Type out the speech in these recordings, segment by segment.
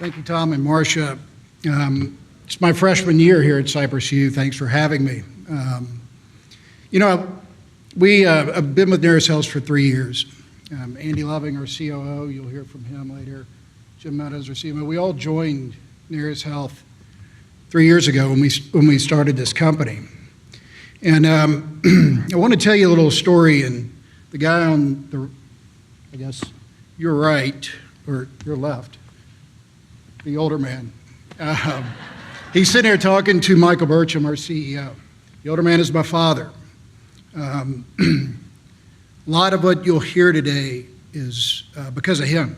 Thank you, Tom and Marcia. It's my freshman year here at Cypress U. Thanks for having me. I've been with Narus Health for 3 years. Andy Loving, our COO, you'll hear from him later. Jim Meadows, our CMO. We all joined Narus Health 3 years ago when we started this company. And I want to tell you a little story. And the guy on the, I guess, your right or your left, the older man. He's sitting there talking to Michael Burcham, our CEO. The older man is my father. A lot of what you'll hear today is because of him.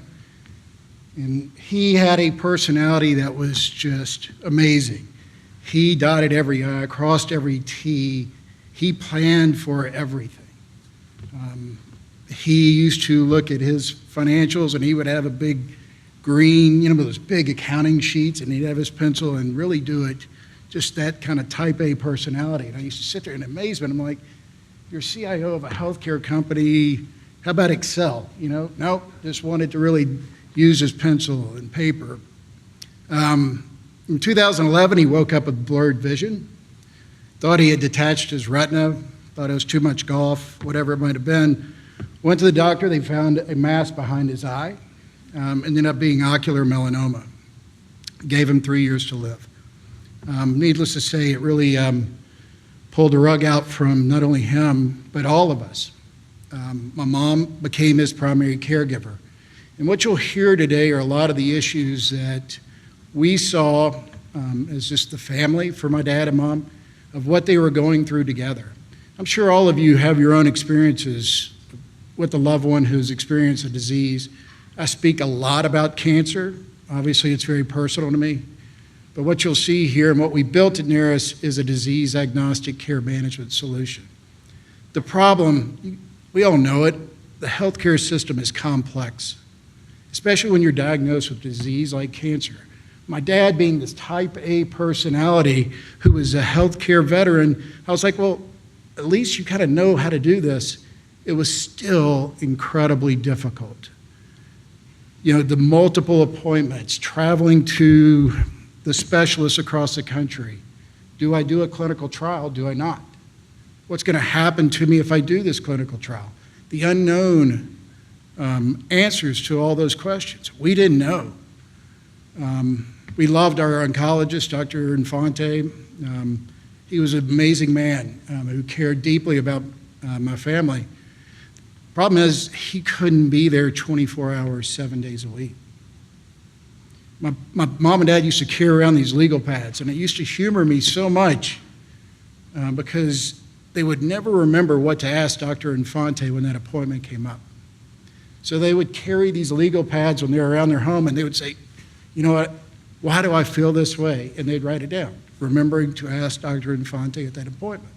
And he had a personality that was just amazing. He dotted every I, crossed every T. He planned for everything. He used to look at his financials, and he would have a big green, those big accounting sheets, and he'd have his pencil and really do it, just that kind of type A personality. And I used to sit there in amazement. I'm like, you're CIO of a healthcare company, how about Excel? Nope, just wanted to really use his pencil and paper. In 2011, he woke up with blurred vision, thought he had detached his retina, thought it was too much golf, whatever it might have been. Went to the doctor, they found a mass behind his eye. Ended up being ocular melanoma. Gave him 3 years to live. Needless to say, it really pulled the rug out from not only him, but all of us. My mom became his primary caregiver. And what you'll hear today are a lot of the issues that we saw as just the family, for my dad and mom, of what they were going through together. I'm sure all of you have your own experiences with a loved one who's experienced a disease. I speak a lot about cancer. Obviously, it's very personal to me. But what you'll see here and what we built at Narus is a disease-agnostic care management solution. The problem, we all know it, the healthcare system is complex, especially when you're diagnosed with a disease like cancer. My dad being this type A personality who was a healthcare veteran, I was like, well, at least you kind of know how to do this. It was still incredibly difficult. The multiple appointments, traveling to the specialists across the country. Do I do a clinical trial? Do I not? What's going to happen to me if I do this clinical trial? The unknown answers to all those questions. We didn't know. We loved our oncologist, Dr. Infante. He was an amazing man who cared deeply about my family. Problem is, he couldn't be there 24 hours, 7 days a week. My mom and dad used to carry around these legal pads, and it used to humor me so much because they would never remember what to ask Dr. Infante when that appointment came up. So they would carry these legal pads when they were around their home, and they would say, you know what, why do I feel this way? And they'd write it down, remembering to ask Dr. Infante at that appointment.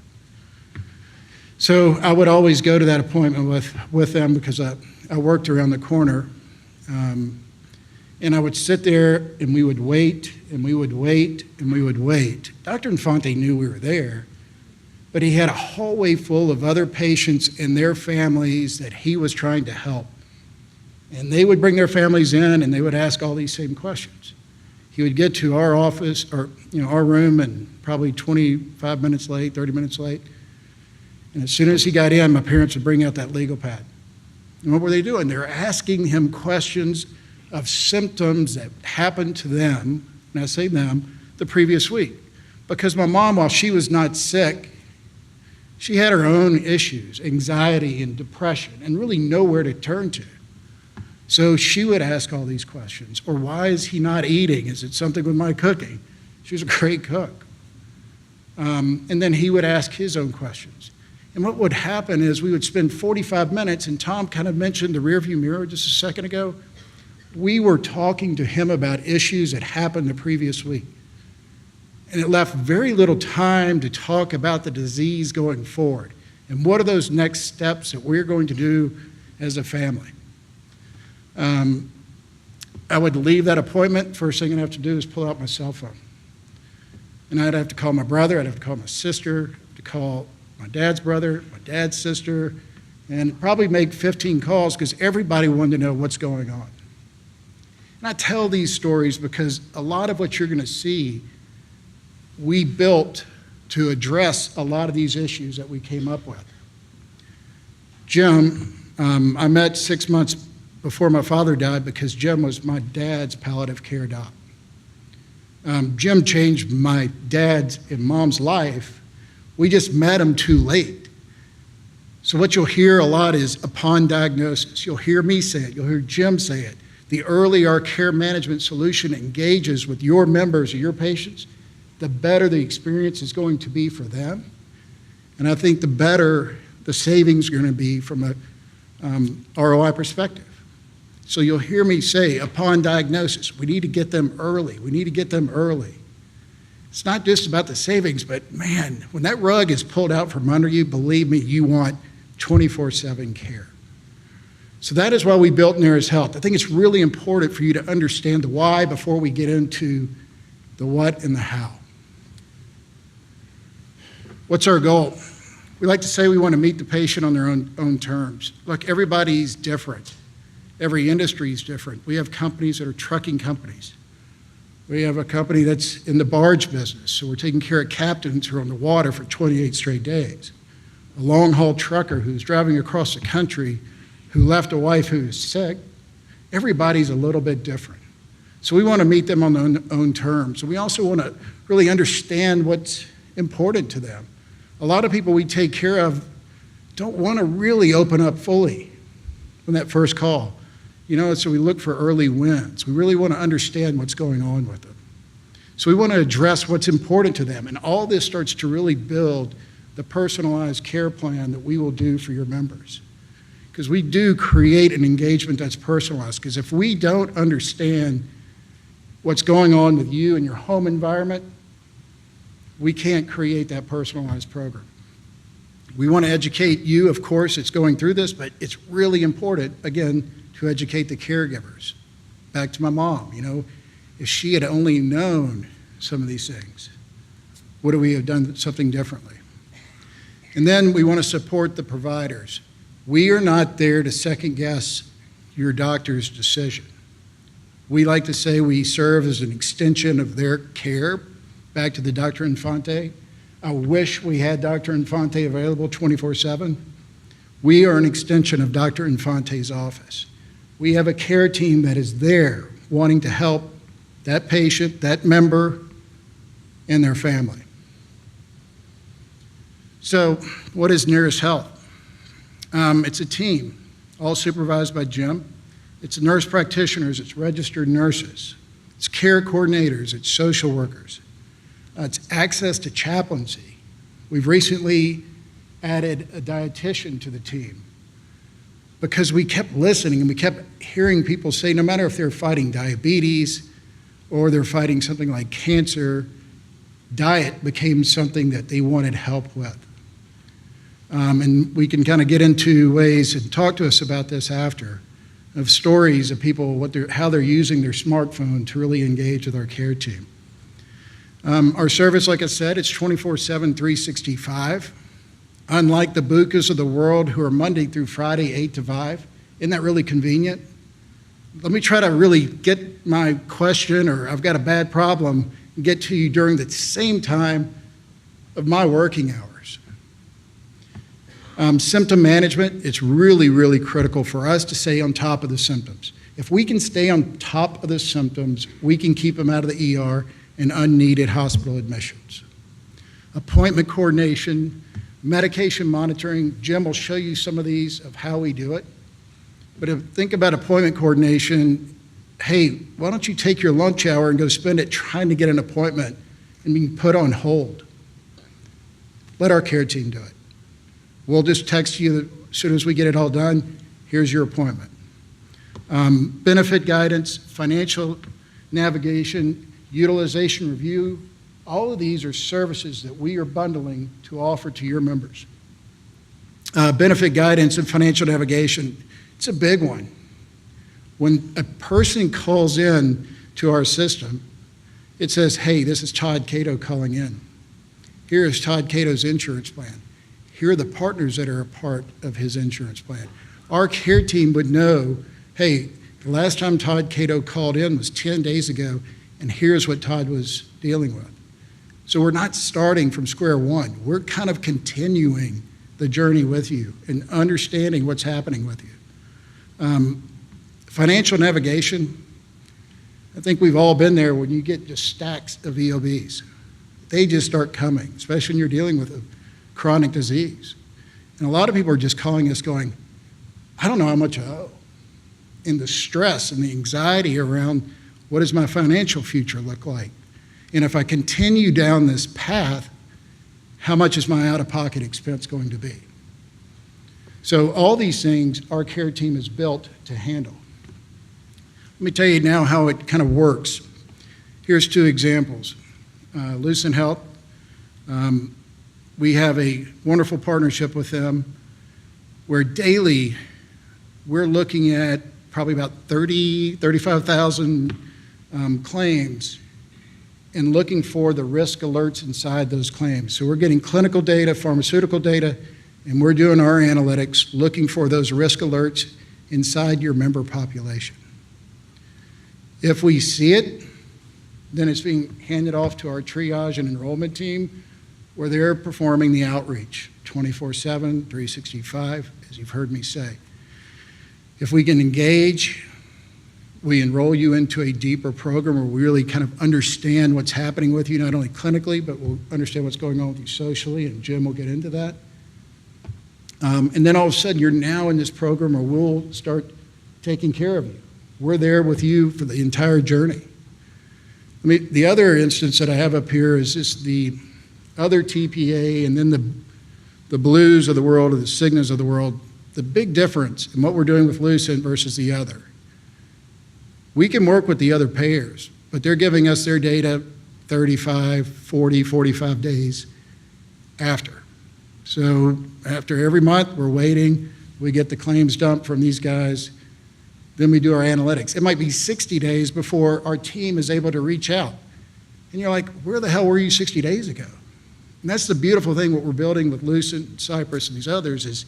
So I would always go to that appointment with them because I worked around the corner. And I would sit there and we would wait and we would wait and we would wait. Dr. Infante knew we were there, but he had a hallway full of other patients and their families that he was trying to help. And they would bring their families in and they would ask all these same questions. He would get to our office or our room and probably 25 minutes late, 30 minutes late. And as soon as he got in, my parents would bring out that legal pad. And what were they doing? They were asking him questions of symptoms that happened to them, and I say them, the previous week. Because my mom, while she was not sick, she had her own issues, anxiety and depression, and really nowhere to turn to. So she would ask all these questions. Or why is he not eating? Is it something with my cooking? She was a great cook. And then he would ask his own questions. And what would happen is we would spend 45 minutes, and Tom kind of mentioned the rearview mirror just a second ago. We were talking to him about issues that happened the previous week. And it left very little time to talk about the disease going forward. And what are those next steps that we're going to do as a family? I would leave that appointment. First thing I'd have to do is pull out my cell phone. And I'd have to call my brother, I'd have to call my sister, to call my dad's brother, my dad's sister, and probably make 15 calls because everybody wanted to know what's going on. And I tell these stories because a lot of what you're going to see, we built to address a lot of these issues that we came up with. Jim, I met 6 months before my father died because Jim was my dad's palliative care doc. Jim changed my dad's and mom's life. We just met him too late. So what you'll hear a lot is upon diagnosis. You'll hear me say it. You'll hear Jim say it. The earlier our care management solution engages with your members or your patients, the better the experience is going to be for them. And I think the better the savings are going to be from a ROI perspective. So you'll hear me say, upon diagnosis, we need to get them early. We need to get them early. It's not just about the savings, but man, when that rug is pulled out from under you, believe me, you want 24/7 care. So that is why we built Narus Health. I think it's really important for you to understand the why before we get into the what and the how. What's our goal? We like to say we want to meet the patient on their own terms. Look, everybody's different. Every industry is different. We have companies that are trucking companies. We have a company that's in the barge business, so we're taking care of captains who are on the water for 28 straight days. A long-haul trucker who's driving across the country who left a wife who is sick. Everybody's a little bit different. So we want to meet them on their own terms. And we also want to really understand what's important to them. A lot of people we take care of don't want to really open up fully on that first call. So we look for early wins. We really want to understand what's going on with them. So we want to address what's important to them. And all this starts to really build the personalized care plan that we will do for your members. Because we do create an engagement that's personalized. Because if we don't understand what's going on with you in your home environment, we can't create that personalized program. We want to educate you, of course, it's going through this, but it's really important, again, to educate the caregivers. Back to my mom, if she had only known some of these things, would we have done something differently? And then we want to support the providers. We are not there to second guess your doctor's decision. We like to say we serve as an extension of their care. Back to the Dr. Infante. I wish we had Dr. Infante available 24/7. We are an extension of Dr. Infante's office. We have a care team that is there wanting to help that patient, that member, and their family. So what is Narus Health? It's a team, all supervised by Jim. It's nurse practitioners, it's registered nurses, it's care coordinators, it's social workers. It's access to chaplaincy. We've recently added a dietitian to the team because we kept listening and we kept hearing people say no matter if they're fighting diabetes or they're fighting something like cancer, diet became something that they wanted help with. And we can kind of get into ways and talk to us about this after, of stories of people, how they're using their smartphone to really engage with our care team. Our service, like I said, it's 24/7, 365. Unlike the bukas of the world who are Monday through Friday, 8 to 5, isn't that really convenient? Let me try to really get my question or I've got a bad problem and get to you during the same time of my working hours. Symptom management, it's really, really critical for us to stay on top of the symptoms. If we can stay on top of the symptoms, we can keep them out of the ER and unneeded hospital admissions. Appointment coordination, medication monitoring. Jim will show you some of these of how we do it. But think about appointment coordination. Hey, why don't you take your lunch hour and go spend it trying to get an appointment and being put on hold? Let our care team do it. We'll just text you as soon as we get it all done. Here's your appointment. Benefit guidance, financial navigation, utilization review, all of these are services that we are bundling to offer to your members. Benefit guidance and financial navigation, it's a big one. When a person calls in to our system, it says, hey, this is Todd Cato calling in. Here is Todd Cato's insurance plan. Here are the partners that are a part of his insurance plan. Our care team would know, hey, if The last time Todd Cato called in was 10 days ago, and here's what Todd was dealing with. So we're not starting from square one. We're kind of continuing the journey with you and understanding what's happening with you. Financial navigation, I think we've all been there when you get just stacks of EOBs. They just start coming, especially when you're dealing with a chronic disease. And a lot of people are just calling us going, I don't know how much I owe. And the stress and the anxiety around what does my financial future look like? And if I continue down this path, how much is my out-of-pocket expense going to be? So all these things our care team is built to handle. Let me tell you now how it kind of works. Here's two examples. Lucent Health, we have a wonderful partnership with them where daily we're looking at probably about 35,000 claims and looking for the risk alerts inside those claims. So we're getting clinical data, pharmaceutical data, and we're doing our analytics looking for those risk alerts inside your member population. If we see it, then it's being handed off to our triage and enrollment team where they're performing the outreach 24/7, 365, as you've heard me say. If we can engage, we enroll you into a deeper program where we really kind of understand what's happening with you, not only clinically, but we'll understand what's going on with you socially, and Jim will get into that. And then all of a sudden, you're now in this program where we'll start taking care of you. We're there with you for the entire journey. I mean, the other instance that I have up here is just the other TPA and then the Blues of the world or the Cignas of the world. The big difference in what we're doing with Lucent versus the other. We can work with the other payers, but they're giving us their data 35, 40, 45 days after. So after every month, we're waiting. We get the claims dumped from these guys. Then we do our analytics. It might be 60 days before our team is able to reach out. And you're like, where the hell were you 60 days ago? And that's the beautiful thing, what we're building with Lucent, Cypress, and these others is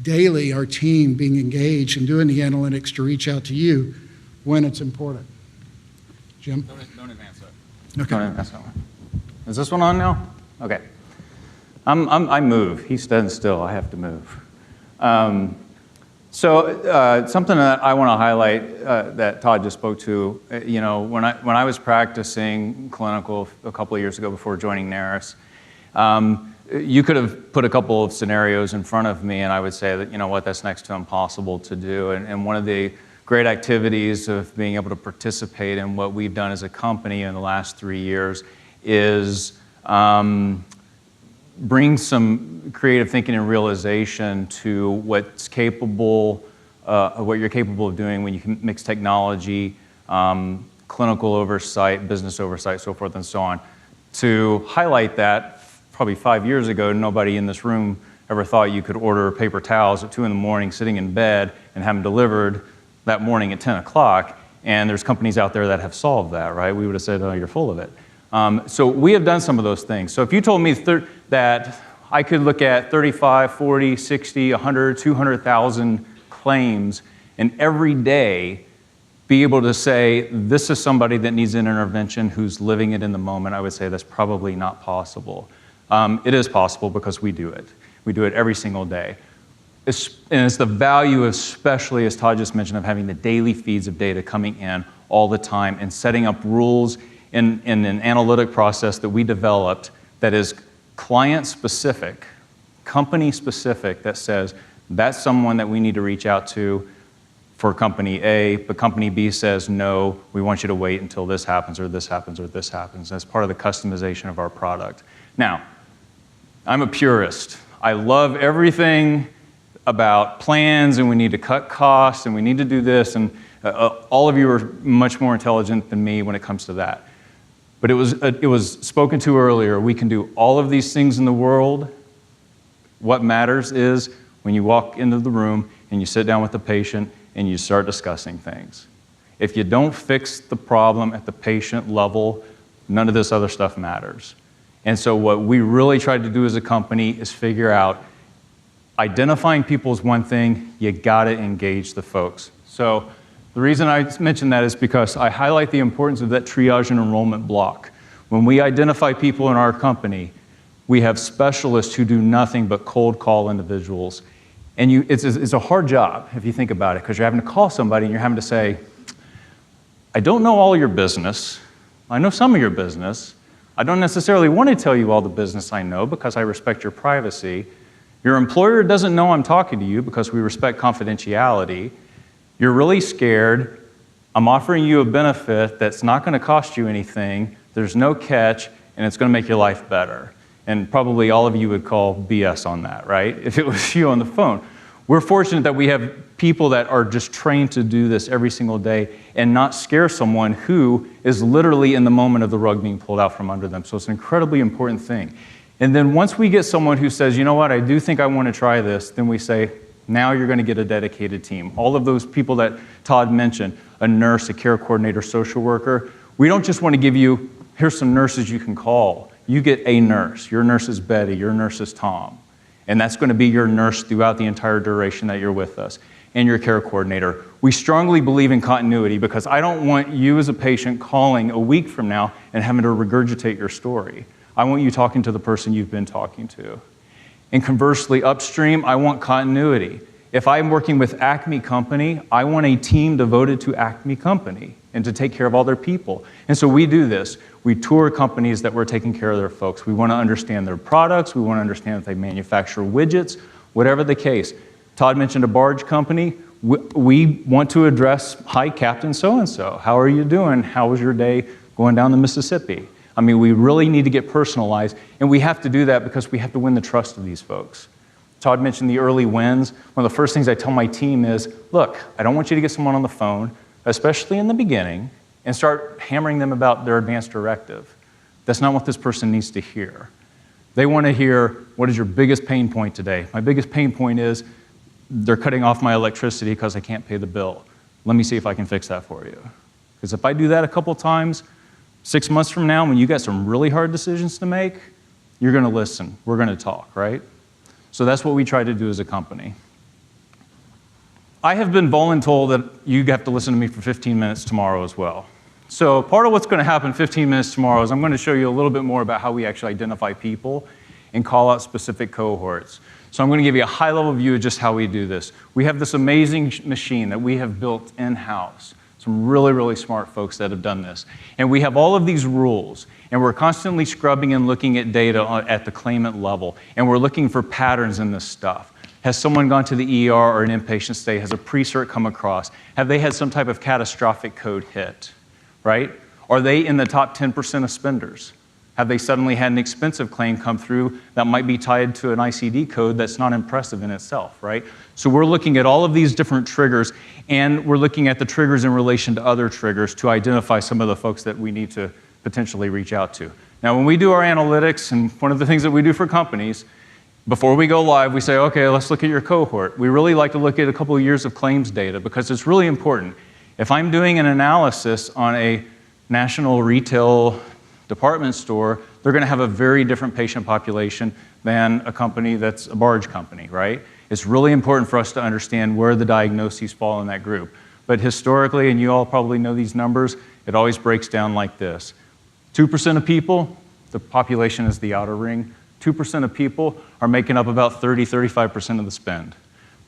daily our team being engaged and doing the analytics to reach out to you when it's important. Jim? Don't advance that. Okay. Don't advance that one. Is this one on now? Okay. I move. He's standing still. I have to move. So something that I want to highlight that Todd just spoke to, you know, when I was practicing clinical a couple of years ago before joining Narus, you could have put a couple of scenarios in front of me and I would say that, you know what, that's next to impossible to do. And one of the great activities of being able to participate in what we've done as a company in the last 3 years is bring some creative thinking and realization to what's capable, what you're capable of doing when you can mix technology, clinical oversight, business oversight, so forth and so on. To highlight that, probably 5 years ago, nobody in this room ever thought you could order paper towels at 2 in the morning, sitting in bed, and have them delivered that morning at 10 o'clock. And there's companies out there that have solved that, right? We would have said, oh, you're full of it. So we have done some of those things. So if you told me that I could look at 35, 40, 60, 100, 200,000 claims and every day be able to say, this is somebody that needs an intervention who's living it in the moment, I would say that's probably not possible. It is possible because we do it. We do it every single day. And it's the value, especially as Todd just mentioned, of having the daily feeds of data coming in all the time and setting up rules in an analytic process that we developed that is client-specific, company-specific, that says that's someone that we need to reach out to for company A, but company B says, no, we want you to wait until this happens or this happens or this happens. That's part of the customization of our product. Now, I'm a purist. I love everything about plans and we need to cut costs and we need to do this, and all of you are much more intelligent than me when it comes to that. But it was spoken to earlier, we can do all of these things in the world. What matters is when you walk into the room and you sit down with the patient and you start discussing things. If you don't fix the problem at the patient level, none of this other stuff matters. And so what we really tried to do as a company is figure out, identifying people is one thing, you gotta engage the folks. So The reason I mention that is because I highlight the importance of that triage and enrollment block. When we identify people in our company, we have specialists who do nothing but cold call individuals. And it's a hard job, if you think about it, because you're having to call somebody and you're having to say, I don't know all your business. I know some of your business. I don't necessarily want to tell you all the business I know because I respect your privacy. Your employer doesn't know I'm talking to you because we respect confidentiality. You're really scared. I'm offering you a benefit that's not going to cost you anything. There's no catch, and it's going to make your life better. And probably all of you would call BS on that, right? If it was you on the phone. We're fortunate that we have people that are just trained to do this every single day and not scare someone who is literally in the moment of the rug being pulled out from under them. So it's an incredibly important thing. And then once we get someone who says, you know what, I do think I want to try this, then we say, now you're going to get a dedicated team. All of those people that Todd mentioned, a nurse, a care coordinator, social worker, we don't just want to give you, here's some nurses you can call. You get a nurse. Your nurse is Betty, your nurse is Tom. And that's going to be your nurse throughout the entire duration that you're with us, and your care coordinator. We strongly believe in continuity because I don't want you as a patient calling a week from now and having to regurgitate your story. I want you talking to the person you've been talking to. And conversely, upstream, I want continuity. If I'm working with Acme Company, I want a team devoted to Acme Company and to take care of all their people. And so we do this. We tour companies that we're taking care of their folks. We want to understand their products. We want to understand if they manufacture widgets, whatever the case. Todd mentioned a barge company. We want to address, hi, Captain so-and-so. How are you doing? How was your day going down the Mississippi? I mean, we really need to get personalized, and we have to do that because we have to win the trust of these folks. Todd mentioned the early wins. One of the first things I tell my team is, look, I don't want you to get someone on the phone, especially in the beginning, and start hammering them about their advance directive. That's not what this person needs to hear. They want to hear, what is your biggest pain point today? My biggest pain point is they're cutting off my electricity because I can't pay the bill. Let me see if I can fix that for you. Because if I do that a couple times, 6 months from now, when you got some really hard decisions to make, you're going to listen. We're going to talk, right? So that's what we try to do as a company. I have been voluntold that you have to listen to me for 15 minutes tomorrow as well. So part of what's going to happen 15 minutes tomorrow is I'm going to show you a little bit more about how we actually identify people and call out specific cohorts. So I'm going to give you a high-level view of just how we do this. We have this amazing machine that we have built in-house. Some really, really smart folks that have done this. And we have all of these rules, and we're constantly scrubbing and looking at data at the claimant level, and we're looking for patterns in this stuff. Has someone gone to the ER or an inpatient stay? Has a pre-cert come across? Have they had some type of catastrophic code hit, right? Are they in the top 10% of spenders? Have they suddenly had an expensive claim come through that might be tied to an ICD code that's not impressive in itself, right? So we're looking at all of these different triggers, and we're looking at the triggers in relation to other triggers to identify some of the folks that we need to potentially reach out to. Now, when we do our analytics, and one of the things that we do for companies, before we go live, we say, okay, let's look at your cohort. We really like to look at a couple of years of claims data because it's really important. If I'm doing an analysis on a national retail department store, they're going to have a very different patient population than a company that's a barge company, right? It's really important for us to understand where the diagnoses fall in that group. But historically, and you all probably know these numbers, it always breaks down like this. 2% of people, the population is the outer ring. 2% of people are making up about 35% of the spend.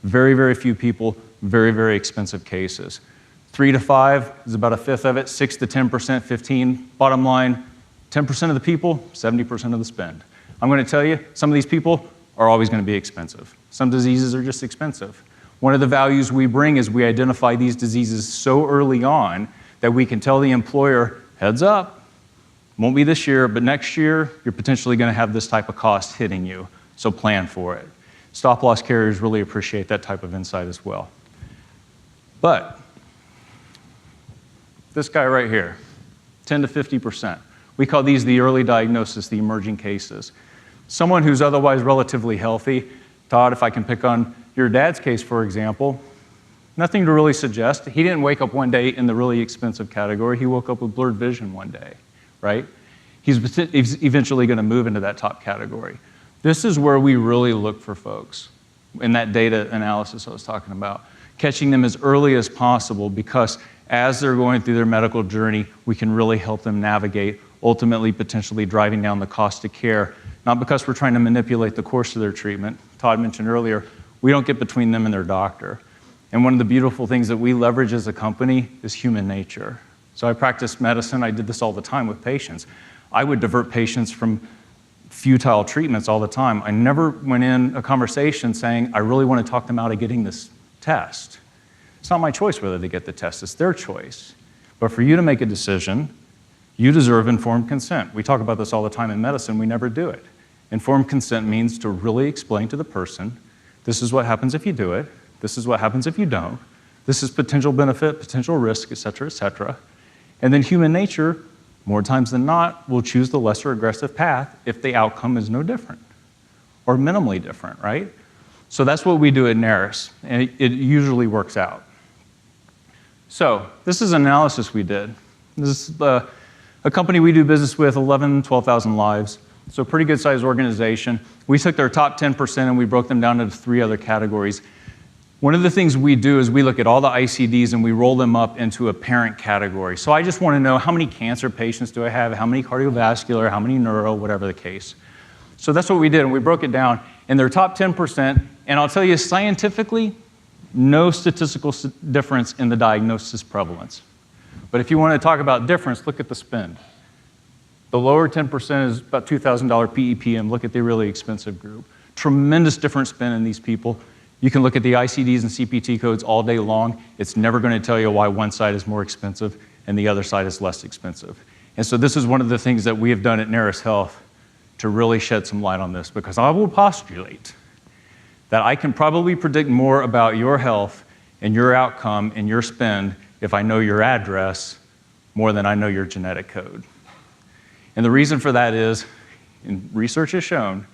Very, very few people, very, very expensive cases. 3 to 5 is about a fifth of it. 6 to 10%, 15. Bottom line, 10% of the people, 70% of the spend. I'm going to tell you, some of these people are always going to be expensive. Some diseases are just expensive. One of the values we bring is we identify these diseases so early on that we can tell the employer, heads up, won't be this year, but next year, you're potentially going to have this type of cost hitting you, so plan for it. Stop-loss carriers really appreciate that type of insight as well. But this guy right here, 10 to 50%. We call these the early diagnosis, the emerging cases. Someone who's otherwise relatively healthy, Todd, if I can pick on your dad's case, for example, nothing to really suggest. He didn't wake up one day in the really expensive category. He woke up with blurred vision one day, right? He's eventually going to move into that top category. This is where we really look for folks in that data analysis I was talking about. catching them as early as possible, because as they're going through their medical journey, we can really help them navigate, ultimately potentially driving down the cost of care, not because we're trying to manipulate the course of their treatment. Todd mentioned earlier, we don't get between them and their doctor. And one of the beautiful things that we leverage as a company is human nature. So I practice medicine, I did this all the time with patients. I would divert patients from futile treatments all the time. I never went in a conversation saying, I really want to talk them out of getting this test. It's not my choice whether they get the test, it's their choice. But for you to make a decision, you deserve informed consent. We talk about this all the time in medicine, we never do it. Informed consent means to really explain to the person, this is what happens if you do it, this is what happens if you don't, this is potential benefit, potential risk, et cetera, and then human nature, more times than not, will choose the lesser aggressive path if the outcome is no different or minimally different, right? So that's what we do at Narus, and it usually works out. So this is analysis we did. This is a company we do business with, 12,000 lives, so pretty good sized organization. We took their top 10% and we broke them down into 3 other categories. One of the things we do is we look at all the ICDs and we roll them up into a parent category. So I just want to know how many cancer patients do I have, how many cardiovascular, how many neuro, whatever the case. So that's what we did, and we broke it down in their top 10%, and I'll tell you scientifically, no statistical difference in the diagnosis prevalence. But if you want to talk about difference, look at the spend. The lower 10% is about $2,000 PEPM. Look at the really expensive group. Tremendous different spend in these people. You can look at the ICDs and CPT codes all day long. It's never going to tell you why one side is more expensive and the other side is less expensive. And so this is one of the things that we have done at Narus Health to really shed some light on this, because I will postulate that I can probably predict more about your health and your outcome and your spend if I know your address more than I know your genetic code. And the reason for that is, and research has shown,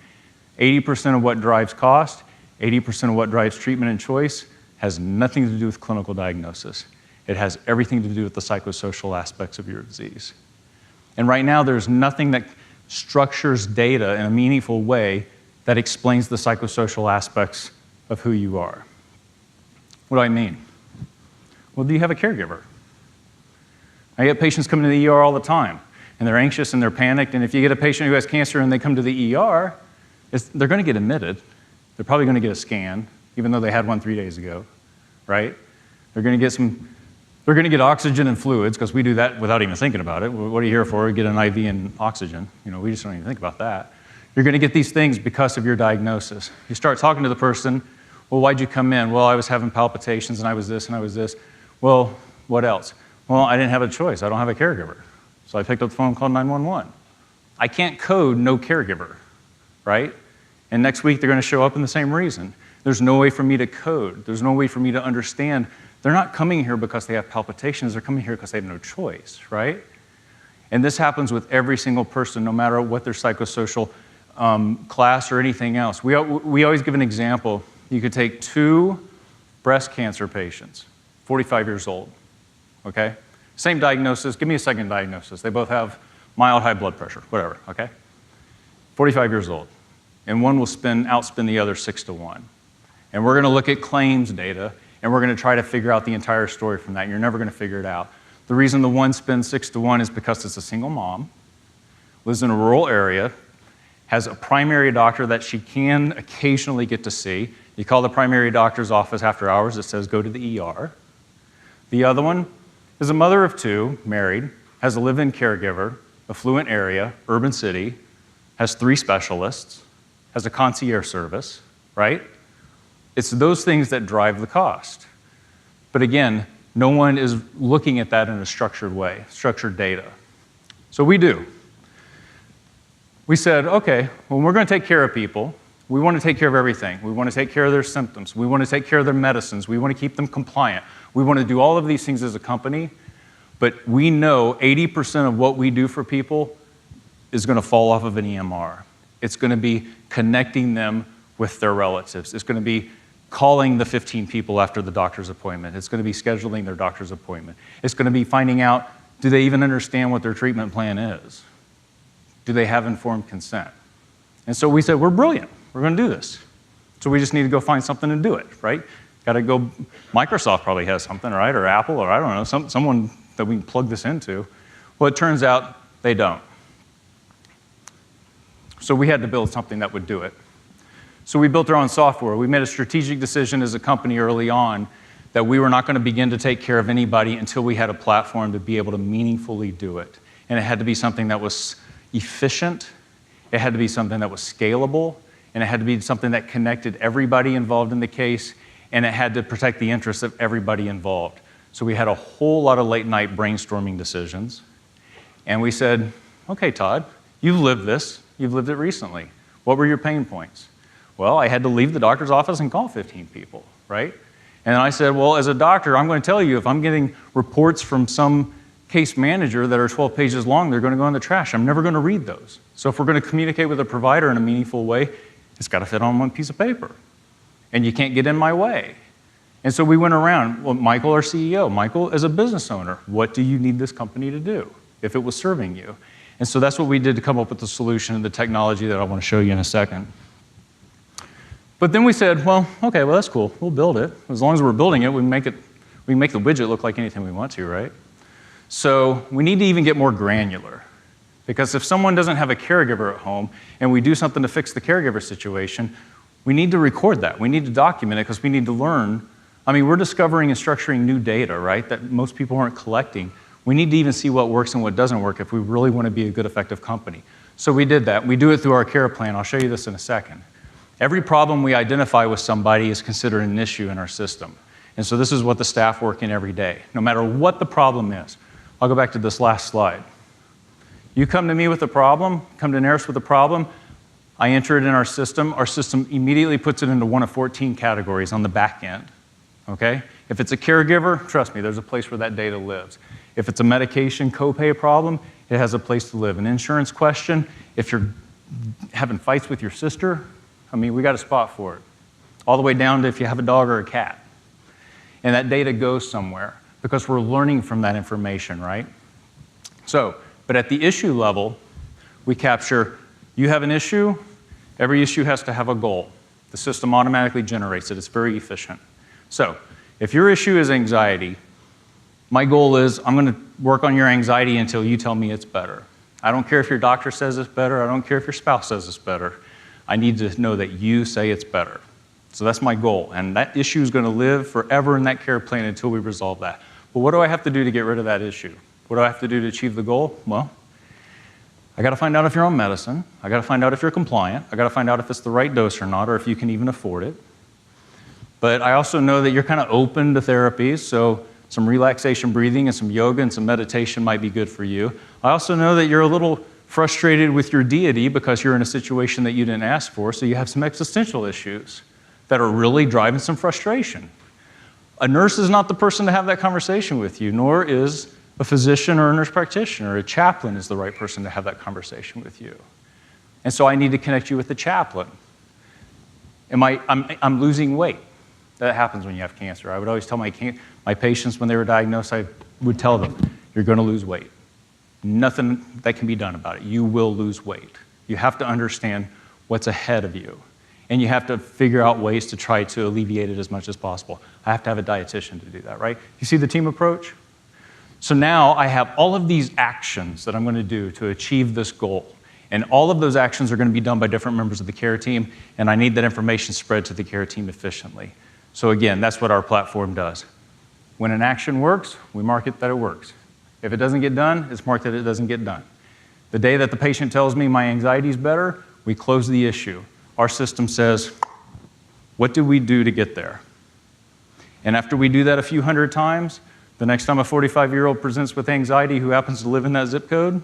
80% of what drives cost, 80% of what drives treatment and choice has nothing to do with clinical diagnosis. It has everything to do with the psychosocial aspects of your disease. And right now, there's nothing that structures data in a meaningful way that explains the psychosocial aspects of who you are. What do I mean? Well, do you have a caregiver? I get patients coming to the ER all the time, and they're anxious and they're panicked, and if you get a patient who has cancer and they come to the ER, they're going to get admitted. They're probably going to get a scan, even though they had one 3 days ago, right? They're going to get oxygen and fluids, because we do that without even thinking about it. What are you here for? Get an IV and oxygen. We just don't even think about that. You're going to get these things because of your diagnosis. You start talking to the person, well, why'd you come in? Well, I was having palpitations, and I was this, and I was this. Well, what else? Well, I didn't have a choice. I don't have a caregiver. So I picked up the phone and called 911. I can't code no caregiver, right? And next week, they're going to show up in the same reason. There's no way for me to code. There's no way for me to understand. They're not coming here because they have palpitations. They're coming here because they have no choice, right? And this happens with every single person, no matter what their psychosocial class or anything else. We always give an example. You could take 2 breast cancer patients, 45 years old, okay? Same diagnosis. Give me a second diagnosis. They both have mild high blood pressure, whatever, okay? 45 years old. And one will outspend the other 6-1. And we're going to look at claims data, and we're going to try to figure out the entire story from that. You're never going to figure it out. The reason the one spends 6-1 is because it's a single mom, lives in a rural area, has a primary doctor that she can occasionally get to see. You call the primary doctor's office after hours, it says go to the ER. The other one is a mother of 2, married, has a live-in caregiver, affluent area, urban city, has 3 specialists, has a concierge service, right? It's those things that drive the cost. But again, no one is looking at that in a structured way, structured data. So we do. We said, okay, well, we're going to take care of people. We want to take care of everything. We want to take care of their symptoms. We want to take care of their medicines. We want to keep them compliant. We want to do all of these things as a company, but we know 80% of what we do for people is going to fall off of an EMR. It's going to be connecting them with their relatives. It's going to be calling the 15 people after the doctor's appointment. It's going to be scheduling their doctor's appointment. It's going to be finding out, do they even understand what their treatment plan is? Do they have informed consent? And so we said, we're brilliant. We're going to do this. So we just need to go find something to do it, right? Got to go, Microsoft probably has something, right? Or Apple, or I don't know, someone that we can plug this into. Well, it turns out they don't. So we had to build something that would do it. So we built our own software. We made a strategic decision as a company early on that we were not going to begin to take care of anybody until we had a platform to be able to meaningfully do it. And it had to be something that was efficient, it had to be something that was scalable, and it had to be something that connected everybody involved in the case, and it had to protect the interests of everybody involved. So we had a whole lot of late night brainstorming decisions. And we said, okay, Todd, you've lived this. You've lived it recently. What were your pain points? Well, I had to leave the doctor's office and call 15 people, right? And I said, well, as a doctor, I'm going to tell you, if I'm getting reports from some case manager that are 12 pages long, they're going to go in the trash. I'm never going to read those. So if we're going to communicate with a provider in a meaningful way, it's got to fit on one piece of paper. And you can't get in my way. And so we went around, well, Michael, our CEO, Michael, as a business owner, what do you need this company to do if it was serving you? And so that's what we did to come up with the solution and the technology that I want to show you in a second. But then we said, well, okay, well, that's cool. We'll build it. As long as we're building it, we can make the widget look like anything we want to, right? So we need to even get more granular. Because if someone doesn't have a caregiver at home and we do something to fix the caregiver situation, we need to record that. We need to document it because we need to learn. I mean, we're discovering and structuring new data, right, that most people aren't collecting. We need to even see what works and what doesn't work if we really want to be a good, effective company. So we did that. We do it through our care plan. I'll show you this in a second. Every problem we identify with somebody is considered an issue in our system. And so this is what the staff work in every day, no matter what the problem is. I'll go back to this last slide. You come to me with a problem, come to Narus with a problem, I enter it in our system. Our system immediately puts it into one of 14 categories on the back end, okay? If it's a caregiver, trust me, there's a place where that data lives. If it's a medication copay problem, it has a place to live. An insurance question, if you're having fights with your sister, I mean, we got a spot for it. All the way down to if you have a dog or a cat. And that data goes somewhere because we're learning from that information, right? So, but at the issue level, we capture, you have an issue, every issue has to have a goal. The system automatically generates it. It's very efficient. So, if your issue is anxiety, my goal is I'm going to work on your anxiety until you tell me it's better. I don't care if your doctor says it's better. I don't care if your spouse says it's better. I need to know that you say it's better. So that's my goal. And that issue is going to live forever in that care plan until we resolve that. But what do I have to do to get rid of that issue? What do I have to do to achieve the goal? Well, I got to find out if you're on medicine. I got to find out if you're compliant. I got to find out if it's the right dose or not, or if you can even afford it. But I also know that you're kind of open to therapies, so some relaxation breathing and some yoga and some meditation might be good for you. I also know that you're a little frustrated with your deity because you're in a situation that you didn't ask for, so you have some existential issues that are really driving some frustration. A nurse is not the person to have that conversation with you, nor is a physician or a nurse practitioner. A chaplain is the right person to have that conversation with you. And so I need to connect you with the chaplain. I'm losing weight. That happens when you have cancer. I would always tell my patients when they were diagnosed, I would tell them, you're going to lose weight. Nothing that can be done about it. You will lose weight. You have to understand what's ahead of you. And you have to figure out ways to try to alleviate it as much as possible. I have to have a dietitian to do that, right? You see the team approach? So now I have all of these actions that I'm going to do to achieve this goal. And all of those actions are going to be done by different members of the care team, and I need that information spread to the care team efficiently. So again, that's what our platform does. When an action works, we mark it that it works. If it doesn't get done, it's marked that it doesn't get done. The day that the patient tells me my anxiety is better, we close the issue. Our system says, what did we do to get there? And after we do that a few hundred times, the next time a 45-year-old presents with anxiety who happens to live in that zip code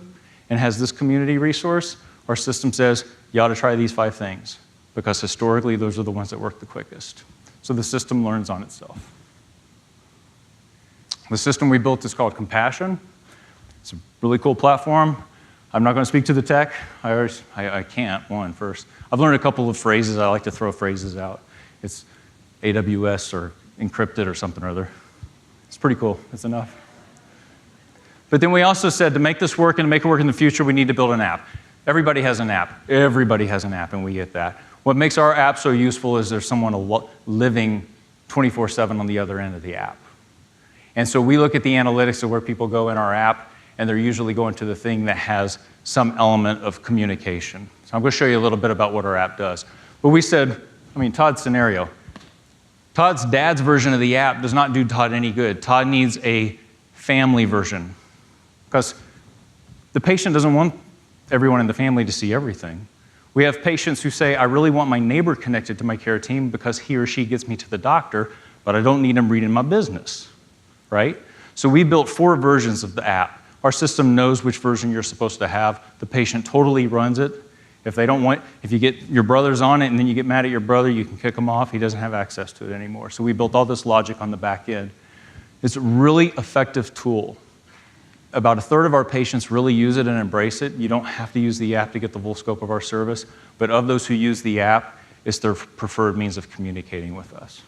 and has this community resource, our system says, you ought to try these 5 things, because historically those are the ones that work the quickest. So the system learns on itself. The system we built is called Compassion. It's a really cool platform. I'm not going to speak to the tech. I can't, first. I've learned a couple of phrases. I like to throw phrases out. It's AWS or encrypted or something or other. It's pretty cool. It's enough. But then we also said to make this work and to make it work in the future, we need to build an app. Everybody has an app. Everybody has an app, and we get that. What makes our app so useful is there's someone living 24/7 on the other end of the app. And so we look at the analytics of where people go in our app, and they're usually going to the thing that has some element of communication. So I'm going to show you a little bit about what our app does. But we said, Todd's scenario. Todd's dad's version of the app does not do Todd any good. Todd needs a family version because the patient doesn't want everyone in the family to see everything. We have patients who say, I really want my neighbor connected to my care team because he or she gets me to the doctor, but I don't need him reading my business, right? So we built 4 versions of the app. Our system knows which version you're supposed to have. The patient totally runs it. If you get your brother's on it and then you get mad at your brother, you can kick him off. He doesn't have access to it anymore. So we built all this logic on the back end. It's a really effective tool. About 1/3 of our patients really use it and embrace it. You don't have to use the app to get the full scope of our service, but of those who use the app, it's their preferred means of communicating with us.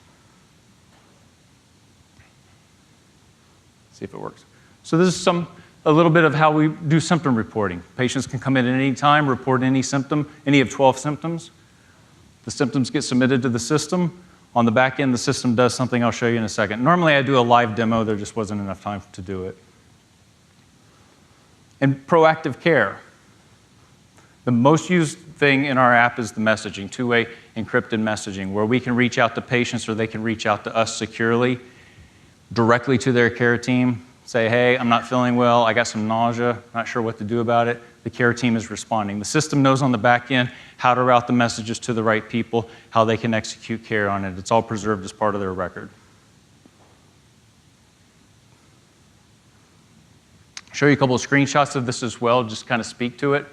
See if it works. So this is a little bit of how we do symptom reporting. Patients can come in at any time, report any symptom, any of 12 symptoms. The symptoms get submitted to the system. On the back end, the system does something I'll show you in a second. Normally, I do a live demo. There just wasn't enough time to do it. And proactive care. The most used thing in our app is the messaging, two-way encrypted messaging, where we can reach out to patients or they can reach out to us securely, directly to their care team, say, hey, I'm not feeling well, I got some nausea, not sure what to do about it. The care team is responding. The system knows on the back end how to route the messages to the right people, how they can execute care on it. It's all preserved as part of their record. Show you a couple of screenshots of this as well, just kind of speak to it.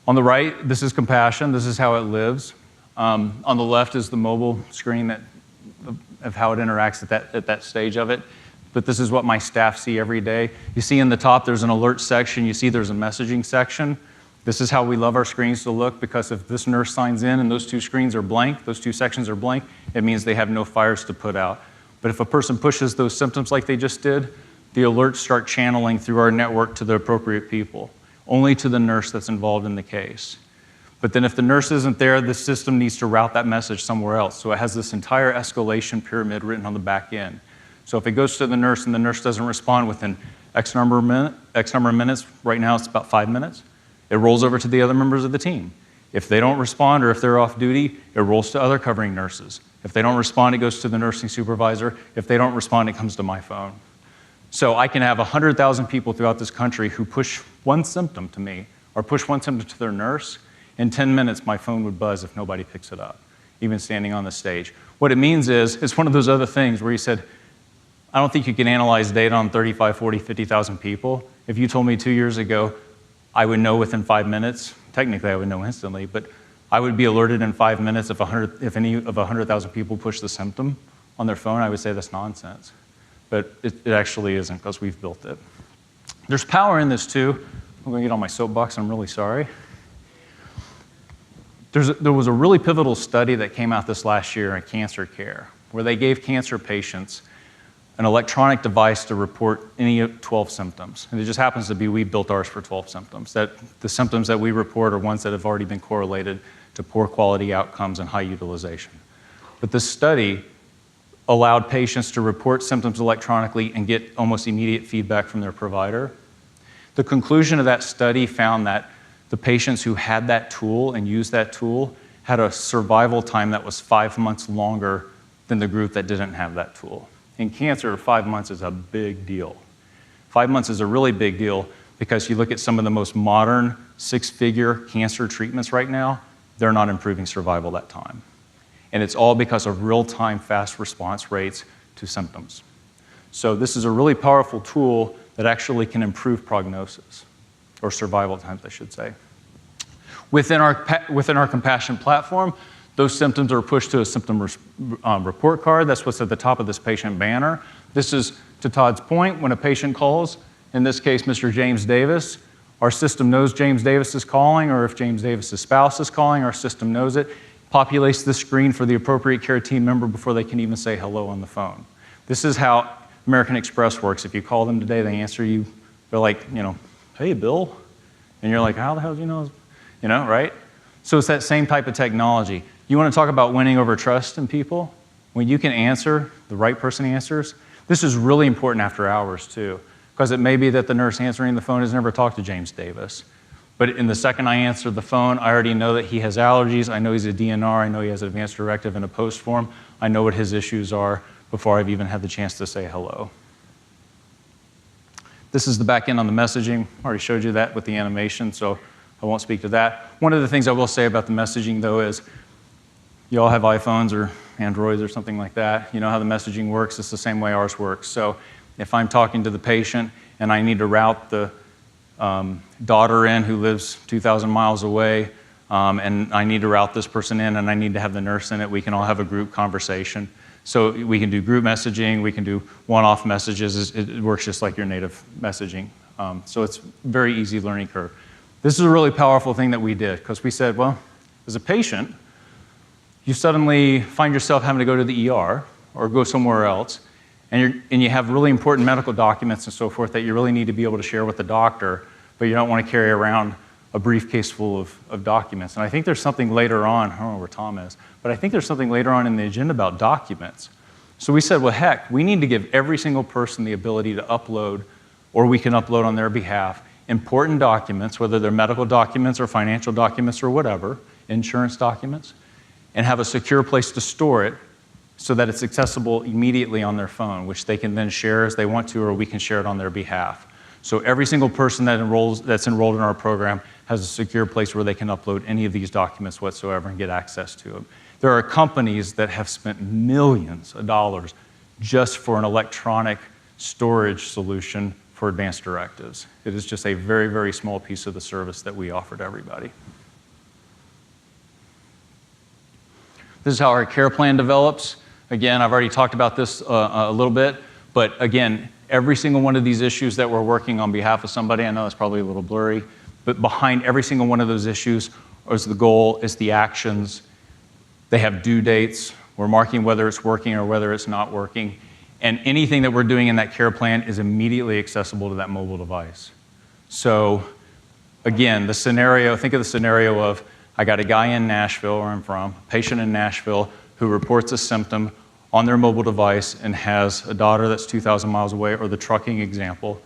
On the right, this is Compassion. This is how it lives. On the left is the mobile screen of how it interacts at that stage of it. But this is what my staff see every day. You see in the top, there's an alert section. You see there's a messaging section. This is how we love our screens to look, because if this nurse signs in and those 2 screens are blank, those 2 sections are blank, it means they have no fires to put out. But if a person pushes those symptoms like they just did, the alerts start channeling through our network to the appropriate people, only to the nurse that's involved in the case. But then if the nurse isn't there, the system needs to route that message somewhere else. So it has this entire escalation pyramid written on the back end. So if it goes to the nurse and the nurse doesn't respond within X number of minutes, right now it's about 5 minutes, it rolls over to the other members of the team. If they don't respond or if they're off duty, it rolls to other covering nurses. If they don't respond, it goes to the nursing supervisor. If they don't respond, it comes to my phone. So I can have 100,000 people throughout this country who push one symptom to me or push one symptom to their nurse. In 10 minutes, my phone would buzz if nobody picks it up, even standing on the stage. What it means is, it's one of those other things where you said, I don't think you can analyze data on 35, 40, 50,000 people. If you told me 2 years ago, I would know within 5 minutes. Technically, I would know instantly, but I would be alerted in 5 minutes if any of 100,000 people push the symptom on their phone. I would say that's nonsense. But it actually isn't, because we've built it. There's power in this too. I'm going to get on my soapbox. I'm really sorry. There was a really pivotal study that came out this last year in cancer care, where they gave cancer patients an electronic device to report any 12 symptoms. And it just happens to be we built ours for 12 symptoms. That the symptoms that we report are ones that have already been correlated to poor quality outcomes and high utilization. But this study allowed patients to report symptoms electronically and get almost immediate feedback from their provider. The conclusion of that study found that the patients who had that tool and used that tool had a survival time that was 5 months longer than the group that didn't have that tool. In cancer, 5 months is a big deal. 5 months is a really big deal because you look at some of the most modern 6-figure cancer treatments right now, they're not improving survival that time. And it's all because of real-time fast response rates to symptoms. So this is a really powerful tool that actually can improve prognosis, or survival times, I should say. Within our Compassion platform, those symptoms are pushed to a symptom report card. That's what's at the top of this patient banner. This is, to Todd's point, when a patient calls, in this case, Mr. James Davis, our system knows James Davis is calling, or if James Davis's spouse is calling, our system knows it, populates the screen for the appropriate care team member before they can even say hello on the phone. This is how American Express works. If you call them today, they answer you, they're like, hey, Bill. And you're like, how the hell do you know? Right? So it's that same type of technology. You want to talk about winning over trust in people? When you can answer, the right person answers, this is really important after hours too, because it may be that the nurse answering the phone has never talked to James Davis. But in the second I answer the phone, I already know that he has allergies, I know he's a DNR, I know he has an advanced directive in a post form, I know what his issues are before I've even had the chance to say hello. This is the back end on the messaging. I already showed you that with the animation, so I won't speak to that. One of the things I will say about the messaging, though, is you all have iPhones or Androids or something like that. You know how the messaging works. It's the same way ours works. So if I'm talking to the patient and I need to route the daughter in who lives 2,000 miles away, and I need to route this person in and I need to have the nurse in it, we can all have a group conversation. So we can do group messaging, we can do one-off messages. It works just like your native messaging. So it's very easy learning curve. This is a really powerful thing that we did, because we said, well, as a patient, you suddenly find yourself having to go to the ER or go somewhere else, and you have really important medical documents and so forth that you really need to be able to share with the doctor, but you don't want to carry around a briefcase full of documents. And I think there's something later on, I don't know where Tom is, but I think there's something later on in the agenda about documents. So we said, well, heck, we need to give every single person the ability to upload, or we can upload on their behalf, important documents, whether they're medical documents or financial documents or whatever, insurance documents, and have a secure place to store it so that it's accessible immediately on their phone, which they can then share as they want to, or we can share it on their behalf. So every single person that's enrolled in our program has a secure place where they can upload any of these documents whatsoever and get access to them. There are companies that have spent millions of dollars just for an electronic storage solution for advanced directives. It is just a very, very small piece of the service that we offer to everybody. This is how our care plan develops. Again, I've already talked about this a little bit, but again, every single one of these issues that we're working on behalf of somebody, I know it's probably a little blurry, but behind every single one of those issues is the goal, is the actions. They have due dates. We're marking whether it's working or whether it's not working. And anything that we're doing in that care plan is immediately accessible to that mobile device. So again, the scenario, think of the scenario of, I got a guy in Nashville, where I'm from, a patient in Nashville who reports a symptom on their mobile device and has a daughter that's 2,000 miles away, or the trucking example,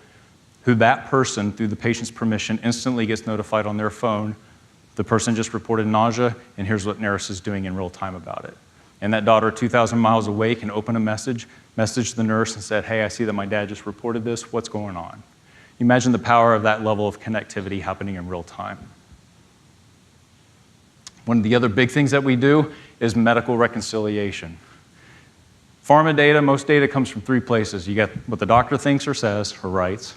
who that person, through the patient's permission, instantly gets notified on their phone, the person just reported nausea, and here's what Narus is doing in real time about it. And that daughter 2,000 miles away can open a message the nurse and said, hey, I see that my dad just reported this, what's going on? You imagine the power of that level of connectivity happening in real time. One of the other big things that we do is medical reconciliation. Pharma data, most data comes from three places. You got what the doctor thinks or says or writes.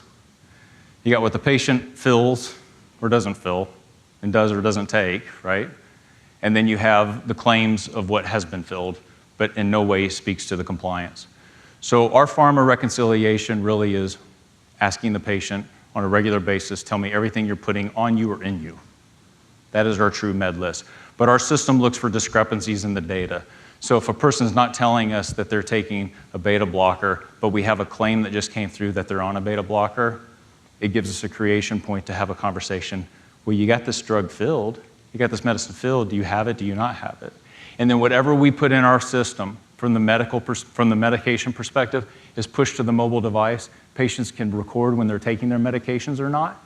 You got what the patient fills or doesn't fill and does or doesn't take, right? And then you have the claims of what has been filled, but in no way speaks to the compliance. So our pharma reconciliation really is asking the patient on a regular basis, tell me everything you're putting on you or in you. That is our true med list. But our system looks for discrepancies in the data. So if a person's not telling us that they're taking a beta blocker, but we have a claim that just came through that they're on a beta blocker, it gives us a creation point to have a conversation. Well, you got this drug filled, you got this medicine filled, do you have it, do you not have it? And then whatever we put in our system from the medication perspective is pushed to the mobile device. Patients can record when they're taking their medications or not.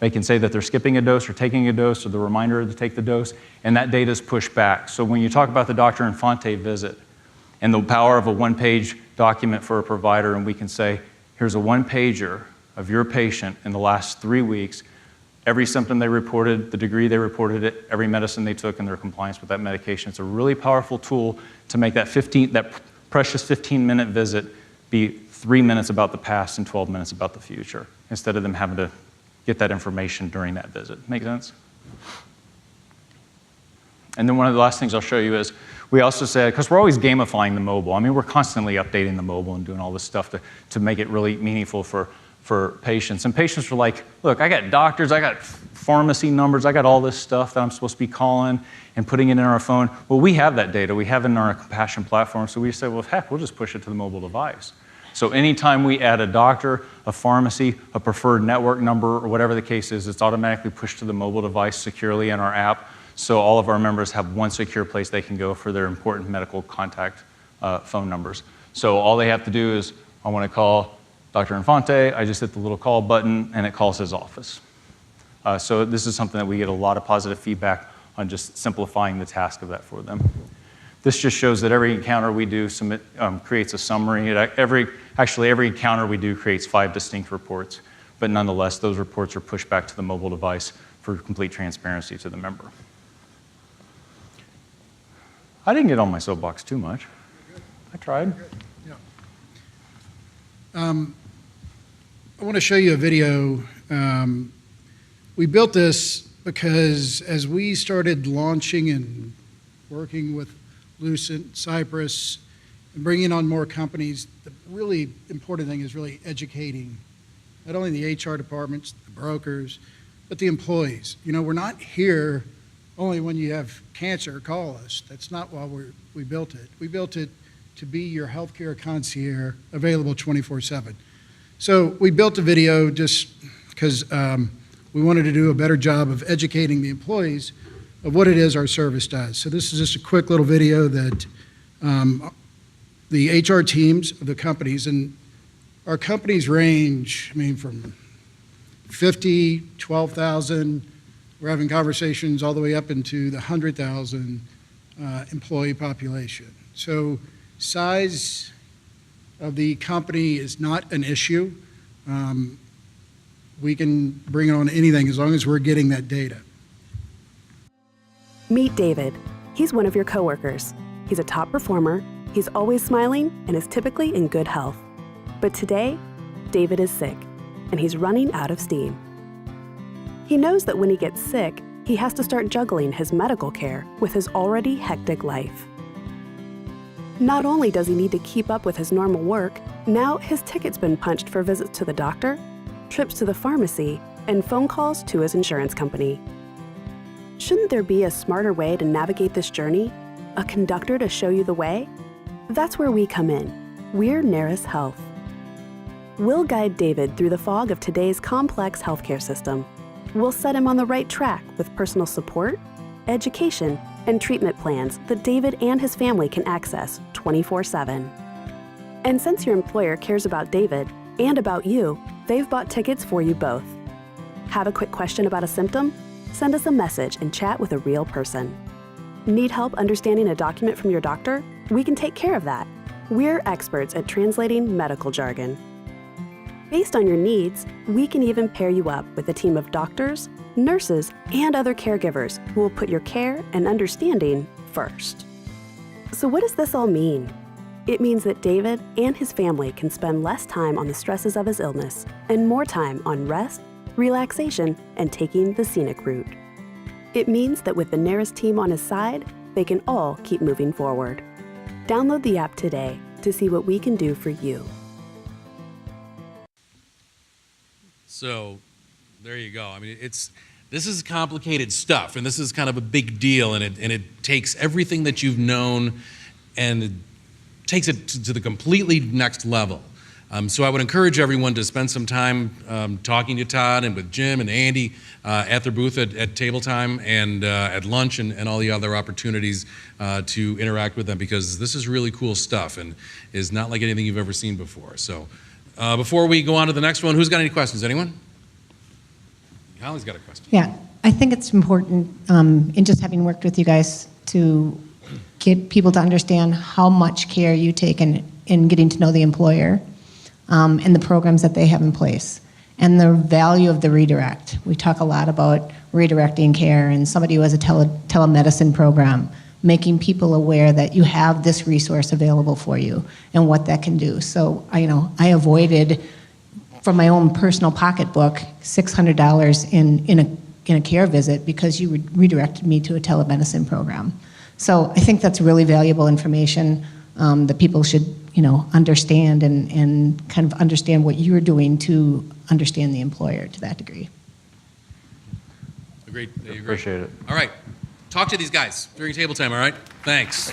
They can say that they're skipping a dose or taking a dose or the reminder to take the dose, and that data is pushed back. So when you talk about the Dr. Infante visit and the power of a one-page document for a provider, and we can say, here's a one-pager of your patient in the last 3 weeks, every symptom they reported, the degree they reported it, every medicine they took, and their compliance with that medication. It's a really powerful tool to make that precious 15-minute visit be 3 minutes about the past and 12 minutes about the future, instead of them having to get that information during that visit. Make sense? And then one of the last things I'll show you is we also said, because we're always gamifying the mobile. I mean, we're constantly updating the mobile and doing all this stuff to make it really meaningful for patients. And patients were like, look, I got doctors, I got pharmacy numbers, I got all this stuff that I'm supposed to be calling and putting it in our phone. Well, we have that data. We have it in our Compassion platform. So we said, well, heck, we'll just push it to the mobile device. So anytime we add a doctor, a pharmacy, a preferred network number, or whatever the case is, it's automatically pushed to the mobile device securely in our app. So all of our members have one secure place they can go for their important medical contact phone numbers. So all they have to do is, I want to call Dr. Infante, I just hit the little call button and it calls his office. So this is something that we get a lot of positive feedback on, just simplifying the task of that for them. This just shows that every encounter we do creates a summary. Actually, every encounter we do creates 5 distinct reports, but nonetheless, those reports are pushed back to the mobile device for complete transparency to the member. I didn't get on my soapbox too much. I tried. Yeah. I want to show you a video. We built this because as we started launching and working with Lucent, Cypress, and bringing on more companies, the really important thing is really educating not only the HR departments, the brokers, but the employees. You know, we're not here only when you have cancer, call us. That's not why we built it. We built it to be your healthcare concierge, available 24/7. So we built a video just because we wanted to do a better job of educating the employees of what it is our service does. So this is just a quick little video that the HR teams of the companies, and our companies range, from 50, 12,000, we're having conversations all the way up into the 100,000 employee population. So size of the company is not an issue. We can bring on anything as long as we're getting that data. Meet David. He's one of your coworkers. He's a top performer, he's always smiling, and is typically in good health. But today, David is sick, and he's running out of steam. He knows that when he gets sick, he has to start juggling his medical care with his already hectic life. Not only does he need to keep up with his normal work, now his ticket's been punched for visits to the doctor, trips to the pharmacy, and phone calls to his insurance company. Shouldn't there be a smarter way to navigate this journey? A conductor to show you the way? That's where we come in. We're Narus Health. We'll guide David through the fog of today's complex healthcare system. We'll set him on the right track with personal support, education, and treatment plans that David and his family can access 24/7. And since your employer cares about David and about you, they've bought tickets for you both. Have a quick question about a symptom? Send us a message and chat with a real person. Need help understanding a document from your doctor? We can take care of that. We're experts at translating medical jargon. Based on your needs, we can even pair you up with a team of doctors, nurses, and other caregivers who will put your care and understanding first. So what does this all mean? It means that David and his family can spend less time on the stresses of his illness and more time on rest, relaxation, and taking the scenic route. It means that with the Narus team on his side, they can all keep moving forward. Download the app today to see what we can do for you. So there you go. I mean, this is complicated stuff, and this is kind of a big deal, and it takes everything that you've known and it takes it to the completely next level. So I would encourage everyone to spend some time talking to Todd and with Jim and Andy at their booth at table time and at lunch and all the other opportunities to interact with them, because this is really cool stuff and is not like anything you've ever seen before. So before we go on to the next one, who's got any questions? Anyone? Holly's got a question. Yeah, I think it's important in just having worked with you guys to get people to understand how much care you take in getting to know the employer and the programs that they have in place and the value of the redirect. We talk a lot about redirecting care, and somebody who has a telemedicine program, making people aware that you have this resource available for you and what that can do. So I avoided, from my own personal pocketbook, $600 in a care visit because you redirected me to a telemedicine program. So I think that's really valuable information that people should understand and kind of understand what you're doing to understand the employer to that degree. Agreed. Appreciate it. All right. Talk to these guys during table time, all right? Thanks.